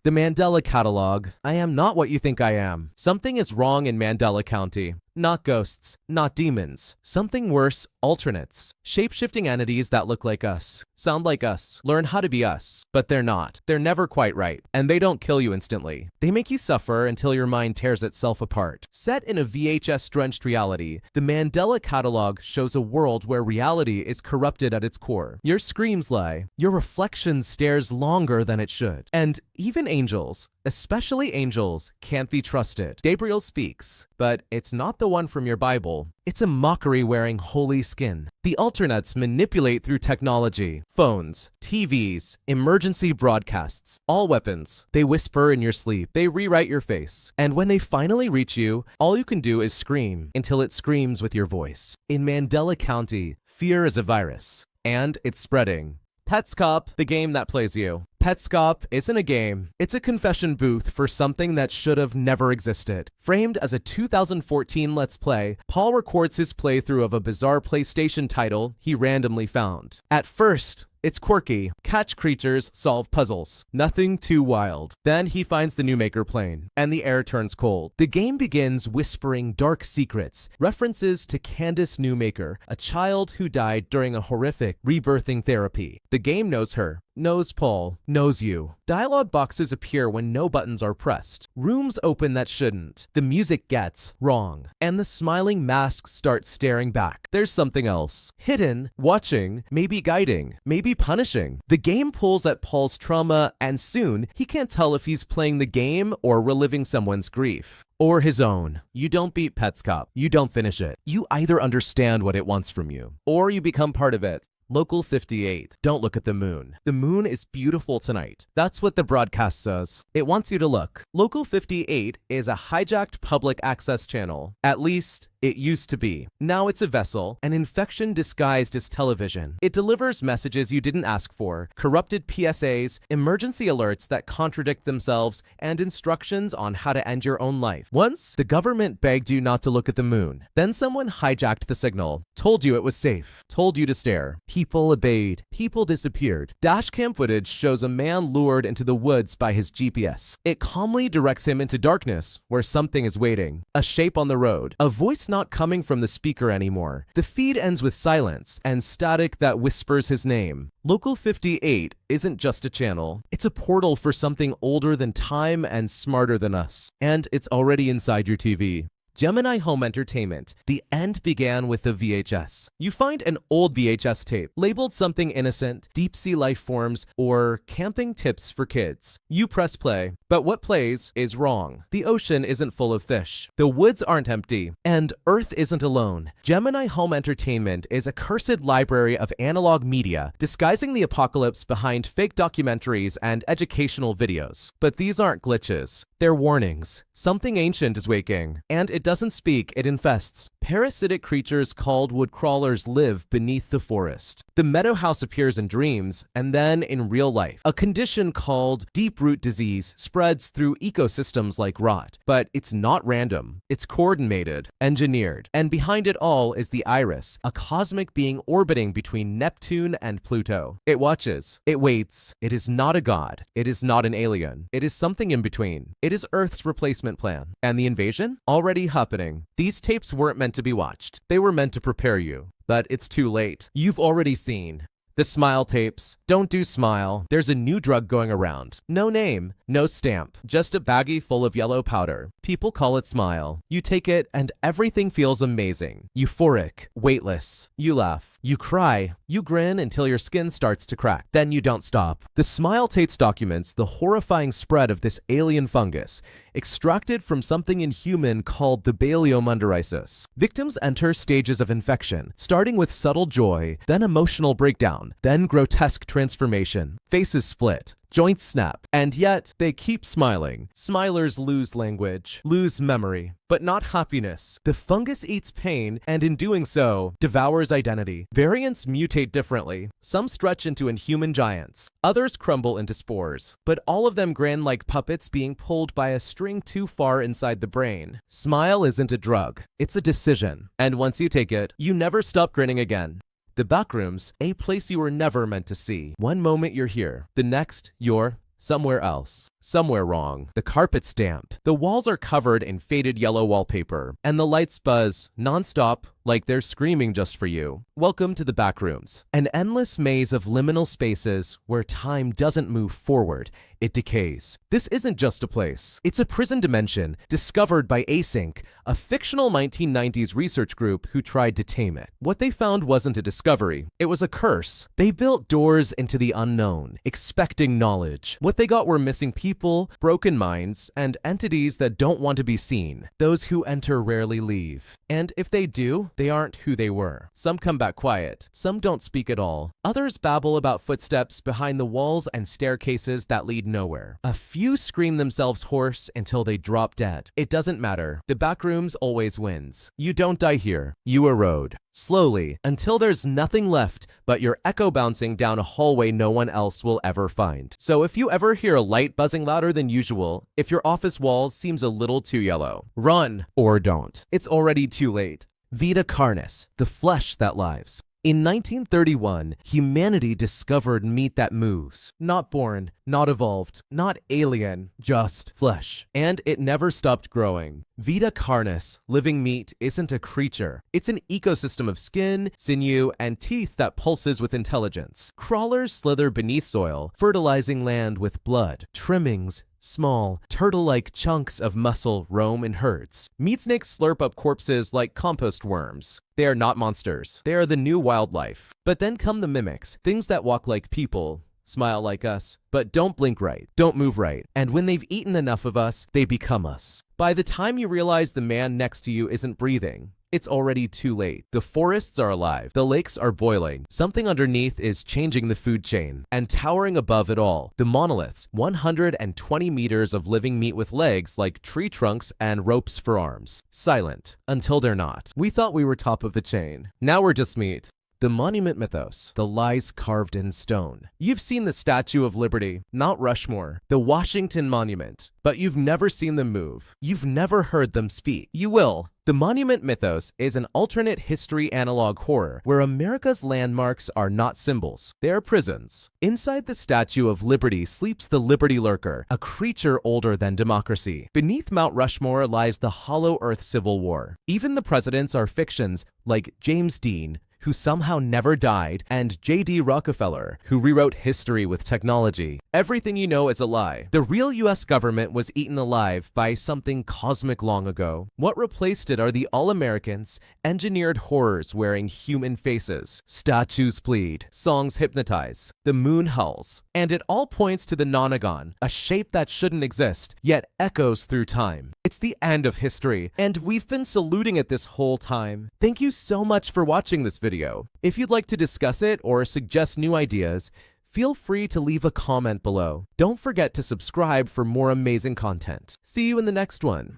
The Mandela Catalogue. I am not what you think I am. Something is wrong in Mandela County. Not ghosts, not demons. Something worse, alternates. Shape-shifting entities that look like us, sound like us, learn how to be us. But they're not. They're never quite right. And they don't kill you instantly. They make you suffer until your mind tears itself apart. Set in a VHS-drenched reality, the Mandela Catalogue shows a world where reality is corrupted at its core. Your screams lie. Your reflection stares longer than it should. And even angels, especially angels, can't be trusted. Gabriel speaks, but it's not the one from your Bible. It's a mockery wearing holy skin. The alternates manipulate through technology, phones, TVs, emergency broadcasts, all weapons. They whisper in your sleep. They rewrite your face. And when they finally reach you, all you can do is scream until it screams with your voice. In Mandela County, fear is a virus, and it's spreading. Petscop, the game that plays you. Petscop isn't a game, it's a confession booth for something that should have never existed. Framed as a 2014 Let's Play, Paul records his playthrough of a bizarre PlayStation title he randomly found. At first, it's quirky, catch creatures, solve puzzles. Nothing too wild. Then he finds the Newmaker plane, and the air turns cold. The game begins whispering dark secrets, references to Candace Newmaker, a child who died during a horrific rebirthing therapy. The game knows her, knows Paul, knows you. Dialogue boxes appear when no buttons are pressed. Rooms open that shouldn't. The music gets wrong. And the smiling masks start staring back. There's something else. Hidden, watching, maybe guiding, maybe punishing. The game pulls at Paul's trauma, and soon he can't tell if he's playing the game or reliving someone's grief. Or his own. You don't beat Petscop. You don't finish it. You either understand what it wants from you, or you become part of it. Local 58. Don't look at the moon. The moon is beautiful tonight. That's what the broadcast says. It wants you to look. Local 58 is a hijacked public access channel. At least, it used to be. Now it's a vessel, an infection disguised as television. It delivers messages you didn't ask for, corrupted PSAs, emergency alerts that contradict themselves, and instructions on how to end your own life. Once, the government begged you not to look at the moon. Then someone hijacked the signal, told you it was safe, told you to stare. People obeyed. People disappeared. Dashcam footage shows a man lured into the woods by his GPS. It calmly directs him into darkness, where something is waiting. A shape on the road. A voice not coming from the speaker anymore. The feed ends with silence and static that whispers his name. Local 58 isn't just a channel. It's a portal for something older than time and smarter than us. And it's already inside your TV. Gemini Home Entertainment. The end began with the VHS. You find an old VHS tape, labeled something innocent, deep-sea life forms, or camping tips for kids. You press play, but what plays is wrong. The ocean isn't full of fish. The woods aren't empty. And Earth isn't alone. Gemini Home Entertainment is a cursed library of analog media, disguising the apocalypse behind fake documentaries and educational videos. But these aren't glitches. They're warnings. Something ancient is waking, and it doesn't speak, it infests. Parasitic creatures called woodcrawlers live beneath the forest. The meadow house appears in dreams, and then in real life. A condition called deep root disease spreads through ecosystems like rot. But it's not random. It's coordinated, engineered. And behind it all is the Iris, a cosmic being orbiting between Neptune and Pluto. It watches. It waits. It is not a god. It is not an alien. It is something in between. It is Earth's replacement plan. And the invasion? Already happening. These tapes weren't meant to be watched. They were meant to prepare you. But it's too late. You've already seen. The smile tapes. Don't do smile. There's a new drug going around. No name, no stamp, just a baggie full of yellow powder. People call it smile. You take it and everything feels amazing. Euphoric, weightless. You laugh. You cry. You grin until your skin starts to crack. Then you don't stop. The smile tapes documents the horrifying spread of this alien fungus, extracted from something inhuman called the Baleomundarisis. Victims enter stages of infection, starting with subtle joy, then emotional breakdown, then grotesque transformation. Faces split. Joints snap, and yet they keep smiling. Smilers lose language, lose memory, but not happiness. The fungus eats pain, and in doing so, devours identity. Variants mutate differently. Some stretch into inhuman giants. Others crumble into spores. But all of them grin like puppets being pulled by a string too far inside the brain. Smile isn't a drug. It's a decision. And once you take it, you never stop grinning again. The Backrooms, a place you were never meant to see. One moment you're here, the next you're somewhere else. Somewhere wrong. The carpet's damp. The walls are covered in faded yellow wallpaper, and the lights buzz nonstop like they're screaming just for you. Welcome to the Backrooms, an endless maze of liminal spaces where time doesn't move forward, it decays. This isn't just a place. It's a prison dimension discovered by Async, a fictional 1990s research group who tried to tame it. What they found wasn't a discovery, it was a curse. They built doors into the unknown, expecting knowledge. What they got were missing people, broken minds, and entities that don't want to be seen. Those who enter rarely leave. And if they do, they aren't who they were. Some come back quiet, some don't speak at all. Others babble about footsteps behind the walls and staircases that lead nowhere. A few scream themselves hoarse until they drop dead. It doesn't matter. The Backrooms always wins. You don't die here. You erode. Slowly, until there's nothing left but your echo bouncing down a hallway no one else will ever find. So if you ever hear a light buzzing louder than usual, if your office wall seems a little too yellow, run or don't. It's already too late. Vita Carnis, the flesh that lives. In 1931, humanity discovered meat that moves. Not born, not evolved, not alien, just flesh. And it never stopped growing. Vita Carnis, living meat, isn't a creature. It's an ecosystem of skin, sinew, and teeth that pulses with intelligence. Crawlers slither beneath soil, fertilizing land with blood. Trimmings, small, turtle-like chunks of muscle roam in herds. Meat snakes slurp up corpses like compost worms. They are not monsters. They are the new wildlife. But then come the mimics, things that walk like people, smile like us, but don't blink right, don't move right. And when they've eaten enough of us, they become us. By the time you realize the man next to you isn't breathing, it's already too late. The forests are alive. The lakes are boiling. Something underneath is changing the food chain. And towering above it all, the monoliths, 120 meters of living meat with legs like tree trunks and ropes for arms. Silent. Until they're not. We thought we were top of the chain. Now we're just meat. The Monument Mythos, the lies carved in stone. You've seen the Statue of Liberty, Mount Rushmore, the Washington Monument, but you've never seen them move. You've never heard them speak. You will. The Monument Mythos is an alternate history analog horror where America's landmarks are not symbols, they are prisons. Inside the Statue of Liberty sleeps the Liberty Lurker, a creature older than democracy. Beneath Mount Rushmore lies the Hollow Earth Civil War. Even the presidents are fictions like James Dean, who somehow never died, and J.D. Rockefeller, who rewrote history with technology. Everything you know is a lie. The real US government was eaten alive by something cosmic long ago. What replaced it are the all-Americans, engineered horrors wearing human faces. Statues plead, songs hypnotize, the moon hulls, and it all points to the nonagon, a shape that shouldn't exist, yet echoes through time. It's the end of history, and we've been saluting it this whole time. Thank you so much for watching this video. If you'd like to discuss it or suggest new ideas, feel free to leave a comment below. Don't forget to subscribe for more amazing content. See you in the next one.